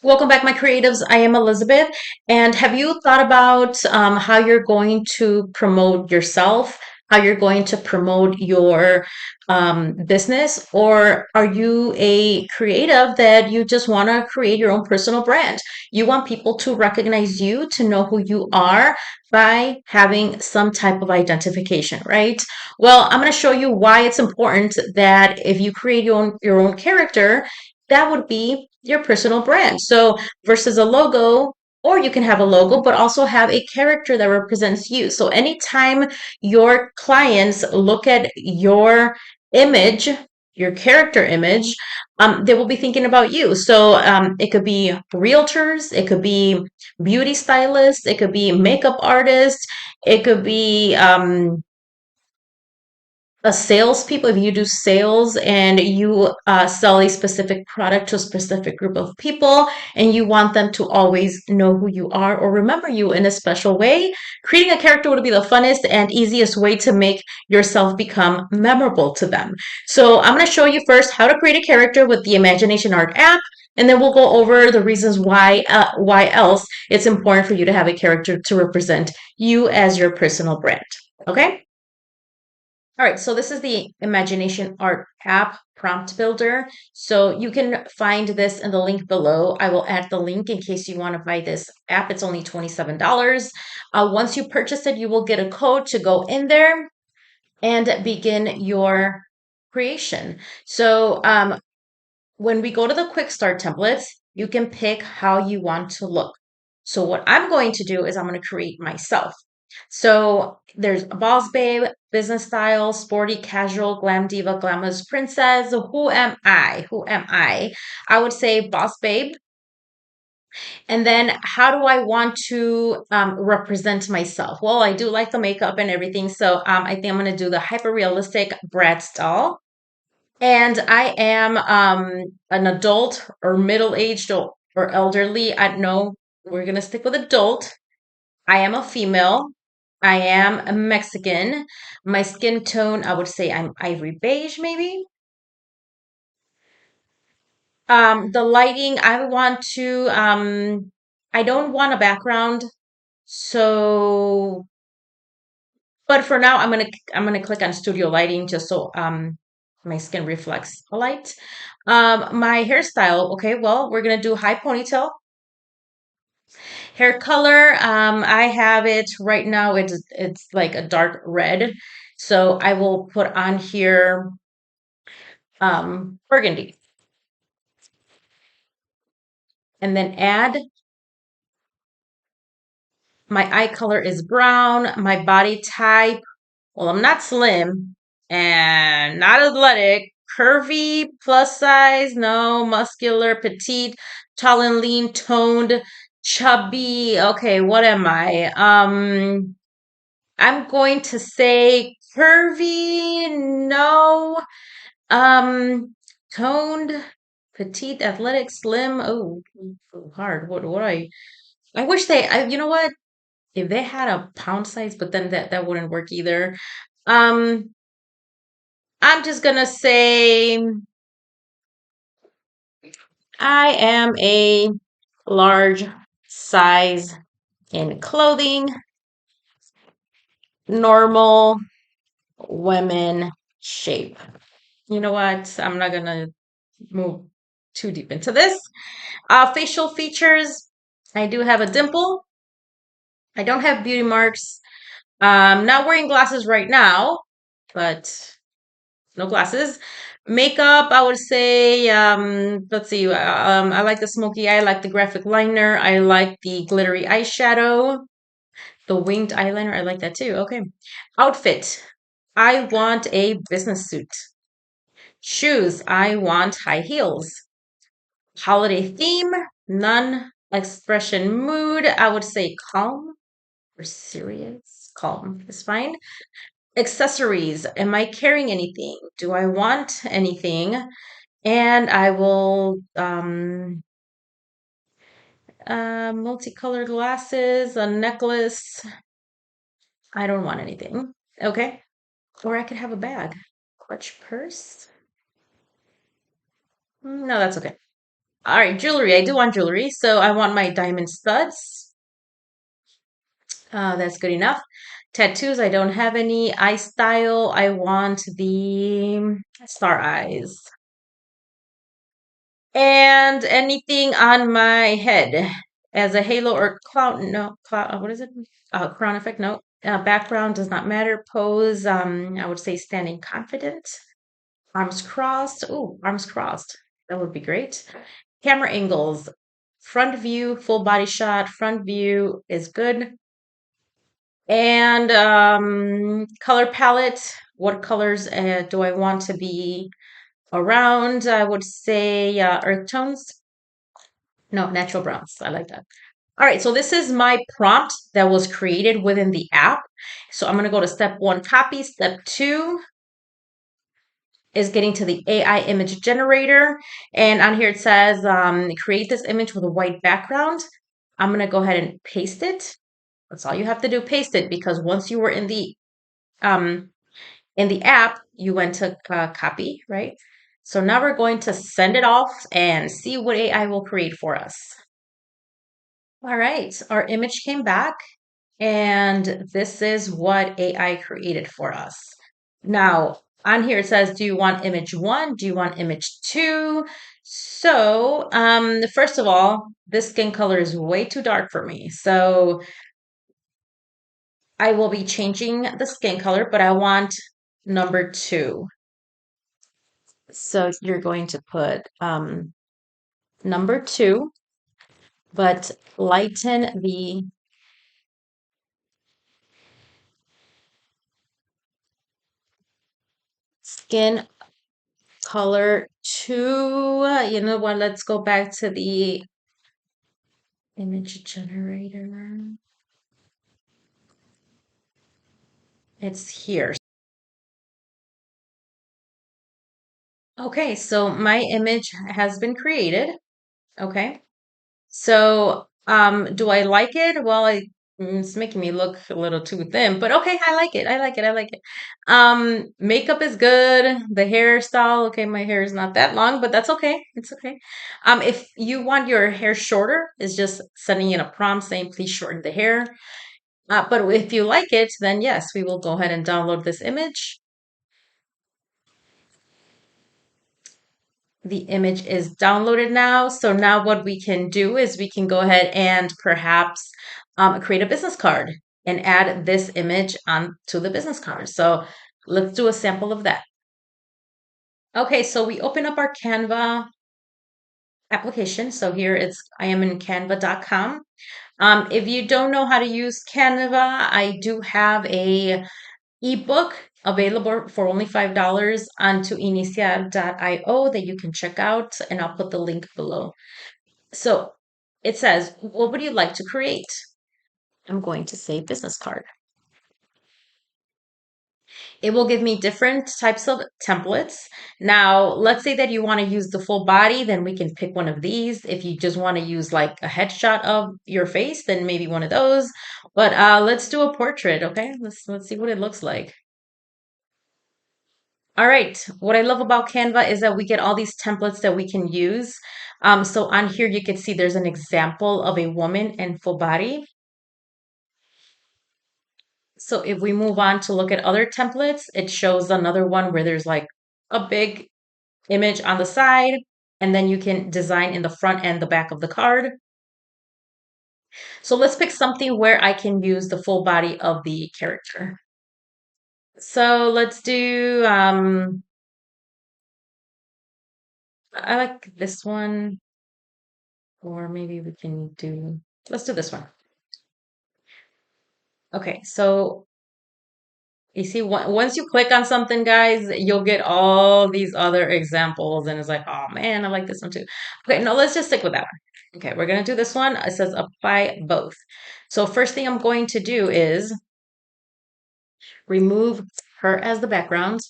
Welcome back, my creatives. I am Elizabeth. And have you thought about how you're going to promote yourself, how you're going to promote your business? Or are you a creative that you just want to create your own personal brand? You want people to recognize you, to know who you are by having some type of identification, right? Well, I'm going to show you why it's important that if you create your own character, that would be your personal brand. So versus a logo, or you can have a logo, but also have a character that represents you. So anytime your clients look at your image, your character image, they will be thinking about you. So it could be realtors, it could be beauty stylists, it could be makeup artists, it could be a salespeople, if you do sales and you sell a specific product to a specific group of people and you want them to always know who you are or remember you in a special way, creating a character would be the funnest and easiest way to make yourself become memorable to them. So I'm going to show you first how to create a character with the Imagination Art app. And then we'll go over the reasons why else it's important for you to have a character to represent you as your personal brand. Okay? All right, so this is the Imagination Art app prompt builder. So you can find this in the link below. I will add the link in case you want to buy this app. It's only $27. Once you purchase it, you will get a code to go in there and begin your creation. So when we go to the quick start templates, you can pick how you want to look. So what I'm going to do is I'm going to create myself. So there's a boss babe, business style, sporty, casual, glam diva, glamorous princess. Who am I? Who am I? I would say boss babe. And then how do I want to represent myself? Well, I do like the makeup and everything. So I think I'm going to do the hyper realistic Brad style. And I am an adult or middle-aged or elderly. I don't know. We're going to stick with adult. I am a female. I am a Mexican. My skin tone, I would say I'm ivory beige, maybe. The lighting, I don't want a background. So, but for now, I'm gonna click on studio lighting just so my skin reflects the light. My hairstyle, okay, well, we're gonna do high ponytail. Hair color, I have it right now. It's like a dark red. So I will put on here burgundy and then add my eye color is brown. My body type, well, I'm not slim and not athletic, curvy, plus size, no, muscular, petite, tall and lean, toned, chubby. Okay, what am I? I'm going to say curvy, no. Um, toned, petite, athletic, slim. Oh, hard. What I wish you know what? If they had a pound size, but then that wouldn't work either. Um, I'm just gonna say I am a large size in clothing, normal women shape. You know what? I'm not gonna move too deep into this. Facial features. I do have a dimple. I don't have beauty marks. Not wearing glasses right now, but no glasses. Makeup, I would say, let's see, I like the smoky eye, I like the graphic liner, I like the glittery eyeshadow, the winged eyeliner, I like that too. Okay. Outfit, I want a business suit. Shoes, I want high heels. Holiday theme, none. Expression mood, I would say calm or serious. Calm is fine. Accessories, am I carrying anything? Do I want anything? And I will multicolored glasses, a necklace. I don't want anything. Okay. Or I could have a bag. Clutch purse. No, that's okay. All right, jewelry. I do want jewelry. So I want my diamond studs. That's good enough. Tattoos, I don't have any. Eye style, I want the star eyes. And anything on my head as a halo or clown, no, cloud, what is it? Crown effect, no. Background does not matter. Pose, I would say standing confident. Arms crossed. Ooh, arms crossed. That would be great. Camera angles. Front view, full body shot. Front view is good. And color palette. What colors do I want to be around? I would say earth tones. No, natural browns. I like that. All right, so this is my prompt that was created within the app. So I'm going to go to step one, copy. Step two is getting to the AI image generator. And on here it says, create this image with a white background. I'm going to go ahead and paste it. That's all you have to do, paste it, because once you were um, in the app, you went to copy, right? So now we're going to send it off and see what AI will create for us. All right, our image came back, and this is what AI created for us. Now, on here it says, do you want image one? Do you want image two? So, first of all, this skin color is way too dark for me. So I will be changing the skin color, but I want number two. So you're going to put number two, but lighten the skin color to, you know what, let's go back to the image generator. It's here. Okay, so my image has been created. Okay. So, do I like it? Well, it's making me look a little too thin, but okay, I like it. I like it. I like it. Makeup is good. The hairstyle, okay, my hair is not that long, but that's okay. It's okay. If you want your hair shorter, it's just sending in a prompt saying, please shorten the hair. But if you like it, then yes, we will go ahead and download this image. The image is downloaded now. So now what we can do is we can go ahead and perhaps create a business card and add this image onto the business card. So let's do a sample of that. Okay, so we open up our Canva application. So here I am in canva.com. If you don't know how to use Canva, I do have a ebook available for only $5 on toiniciar.io that you can check out, and I'll put the link below. So it says, what would you like to create? I'm going to say business card. It will give me different types of templates. Now, let's say that you want to use the full body, then we can pick one of these. If you just want to use like a headshot of your face, then maybe one of those. But let's do a portrait, okay? Let's see what it looks like. All right. What I love about Canva is that we get all these templates that we can use. So on here, you can see there's an example of a woman in full body. So if we move on to look at other templates, it shows another one where there's like a big image on the side, and then you can design in the front and the back of the card. So let's pick something where I can use the full body of the character. So let's do, I like this one, or maybe we can do, let's do this one. Okay, so you see, once you click on something, guys, you'll get all these other examples, and it's like, oh man, I like this one too. Okay, no, let's just stick with that one. Okay, we're gonna do this one. It says apply both. So first thing I'm going to do is remove her as the background.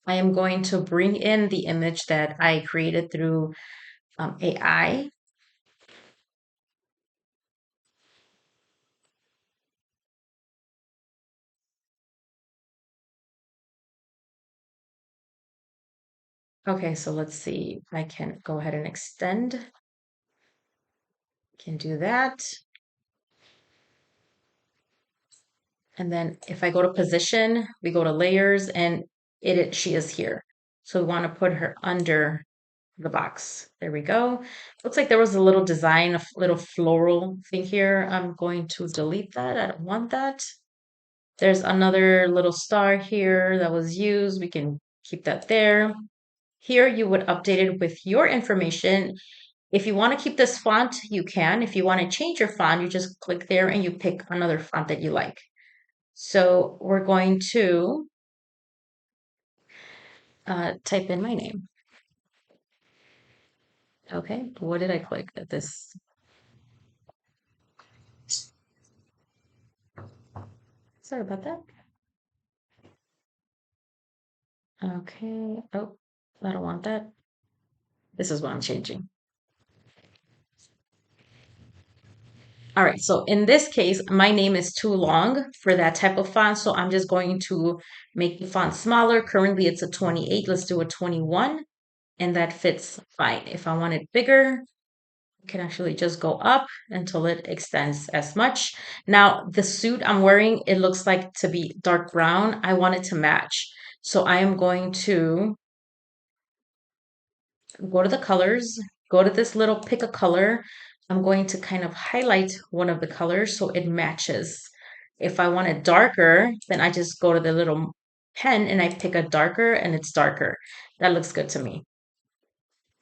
I am going to bring in the image that I created through AI. Okay, so let's see. I can go ahead and extend. Can do that. And then if I go to position, we go to layers and she is here. So we want to put her under the box. There we go. Looks like there was a little design, a little floral thing here. I'm going to delete that. I don't want that. There's another little star here that was used. We can keep that there. Here you would update it with your information. If you want to keep this font, you can. If you want to change your font, you just click there and you pick another font that you like. So we're going to type in my name. Okay, what did I click at this? Sorry about that. Okay. Oh, I don't want that. This is what I'm changing. All right. So in this case, my name is too long for that type of font. So I'm just going to make the font smaller. Currently it's a 28. Let's do a 21. And that fits fine. If I want it bigger, I can actually just go up until it extends as much. Now, the suit I'm wearing, it looks like to be dark brown. I want it to match. So I am going to go to the colors, go to this little pick a color. I'm going to kind of highlight one of the colors so it matches. If I want it darker, then I just go to the little pen and I pick a darker and it's darker. That looks good to me.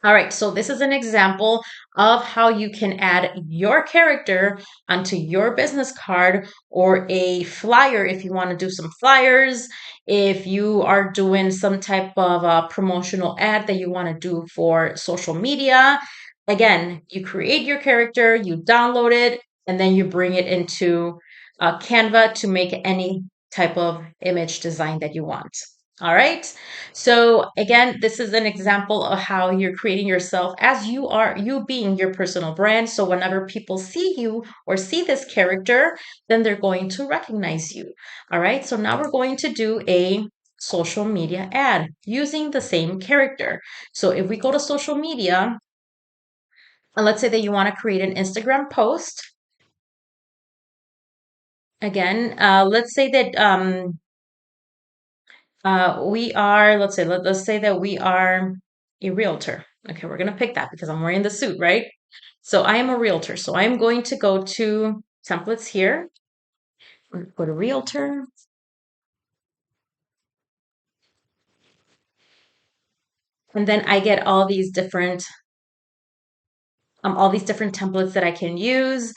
All right, so this is an example of how you can add your character onto your business card or a flyer if you want to do some flyers, if you are doing some type of promotional ad that you want to do for social media. Again, you create your character, you download it, and then you bring it into Canva to make any type of image design that you want. All right. So again, this is an example of how you're creating yourself as you are, you being your personal brand. So whenever people see you or see this character, then they're going to recognize you. All right. So now we're going to do a social media ad using the same character. So if we go to social media, and let's say that you want to create an Instagram post. Again, let's say that we are, let's say that we are a realtor. Okay, we're going to pick that because I'm wearing the suit, right? So I am a realtor. So I'm going to go to templates here. Go to realtor. And then I get all these different templates that I can use.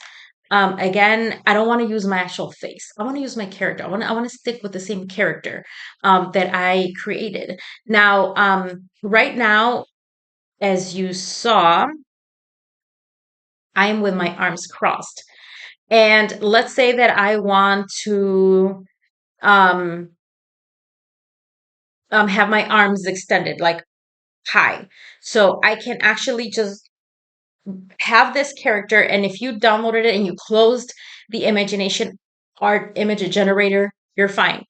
Again, I don't want to use my actual face. I want to use my character. I want to stick with the same character that I created. Now, right now, as you saw, I am with my arms crossed. And let's say that I want to um, have my arms extended, like high. So I can actually just have this character. And if you downloaded it and you closed the imagination art image generator, you're fine.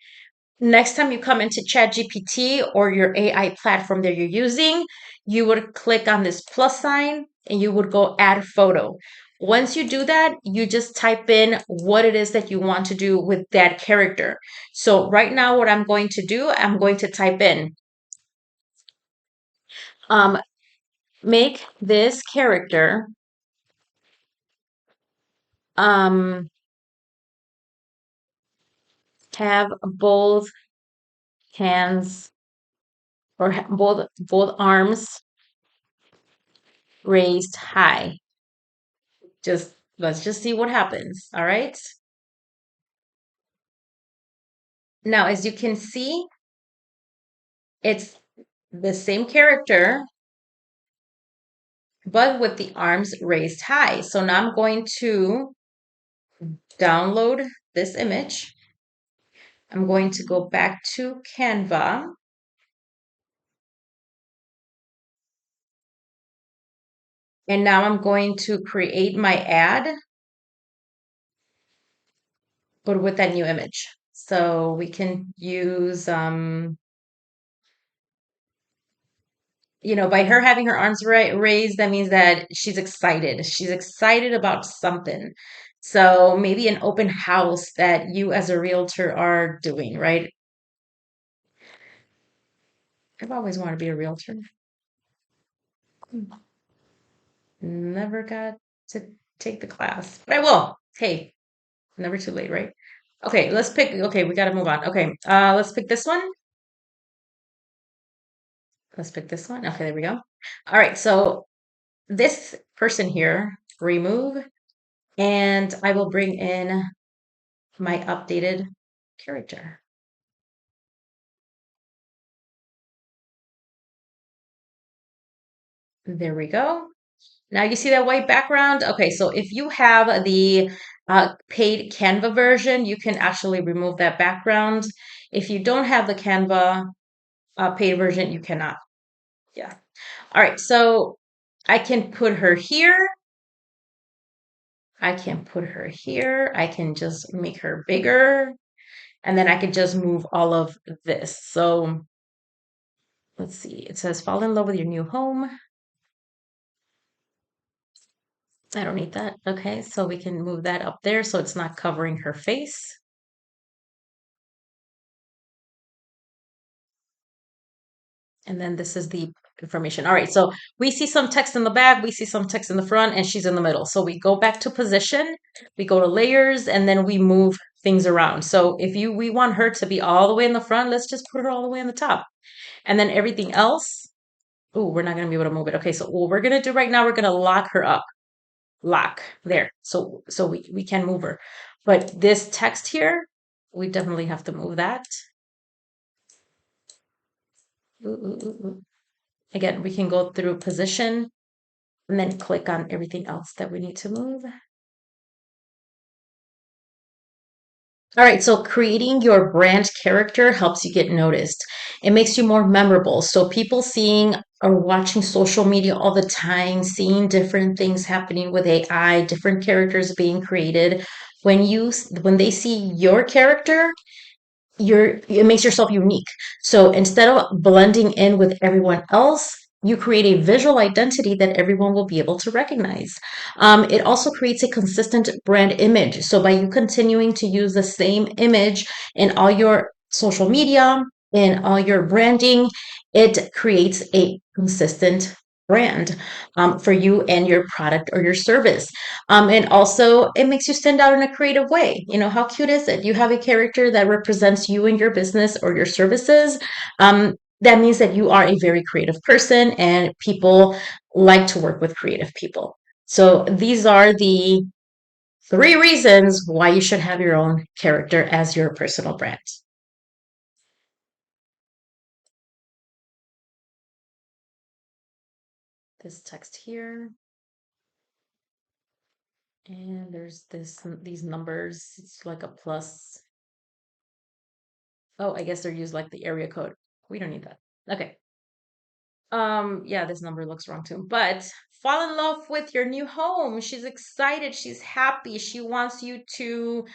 Next time you come into ChatGPT or your AI platform that you're using, you would click on this plus sign and you would go add photo. Once you do that, you just type in what it is that you want to do with that character. So right now, what I'm going to do, I'm going to type in, um, make this character um, have both hands or both arms raised high. Just let's just see what happens. All right. Now, as you can see, it's the same character, but with the arms raised high. So now I'm going to download this image. I'm going to go back to Canva. And now I'm going to create my ad, but with that new image. So we can use By her having her arms raised, that means that she's excited. She's excited about something. So maybe an open house that you as a realtor are doing, right? I've always wanted to be a realtor. Never got to take the class, but I will. Hey, never too late, right? Okay, let's pick. Okay, we got to move on. Okay, let's pick this one. Let's pick this one. Okay, there we go. All right, so this person here, remove, and I will bring in my updated character. There we go. Now you see that white background? Okay, so if you have the paid Canva version, you can actually remove that background. If you don't have the Canva paid version, you cannot. Yeah. All right, so I can put her here. I can put her here. I can just make her bigger. And then I could just move all of this. So let's see. It says fall in love with your new home. I don't need that. Okay, so we can move that up there so it's not covering her face. And then this is the information. All right, so we see some text in the back, we see some text in the front, and she's in the middle. So we go back to position, we go to layers, and then we move things around. So if we want her to be all the way in the front, let's just put her all the way in the top. And then everything else, oh, we're not gonna be able to move it. Okay, so what we're gonna do right now, we're gonna lock her up. Lock there. So we can move her. But this text here, we definitely have to move that. Ooh, ooh, ooh, ooh. Again, we can go through position and then click on everything else that we need to move. All right, so creating your brand character helps you get noticed. It makes you more memorable. So people seeing or watching social media all the time, seeing different things happening with AI, different characters being created. When they see your character, it makes yourself unique. So instead of blending in with everyone else, you create a visual identity that everyone will be able to recognize. It also creates a consistent brand image. So by you continuing to use the same image in all your social media, in all your branding, it creates a consistent brand for you and your product or your service. And also, it makes you stand out in a creative way. How cute is it? You have a character that represents you and your business or your services. That means that you are a very creative person, and people like to work with creative people. So, these are the three reasons why you should have your own character as your personal brand. This text here, and there's these numbers. It's like a plus. Oh, I guess they're used like the area code. We don't need that. Okay. Yeah, this number looks wrong too. But fall in love with your new home. She's excited. She's happy. She wants you to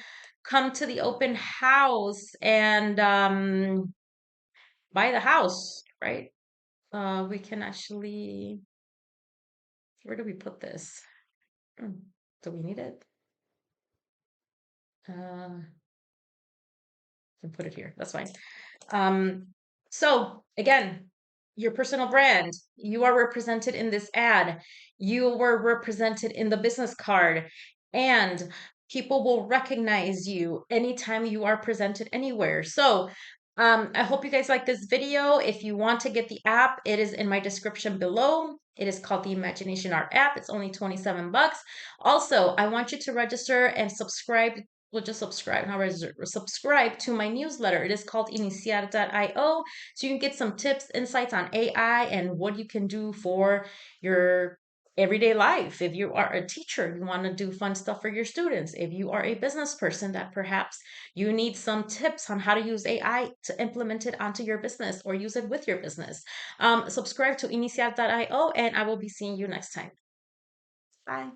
come to the open house and buy the house, right? We can actually, where do we put this? Hmm, Do we need it? And put it here. That's fine. Um, so again, your personal brand, you are represented in this ad. You were represented in the business card, and people will recognize you anytime you are presented anywhere. So I hope you guys like this video. If you want to get the app, it is in my description below. It is called the Imagination Art app. It's only 27 bucks. Also, I want you to register and subscribe. Well, just subscribe, not register, subscribe to my newsletter. It is called iniciar.io. So you can get some tips, insights on AI and what you can do for your everyday life. If you are a teacher, you want to do fun stuff for your students. If you are a business person that perhaps you need some tips on how to use AI to implement it onto your business or use it with your business. Subscribe to iniciar.io and I will be seeing you next time. Bye.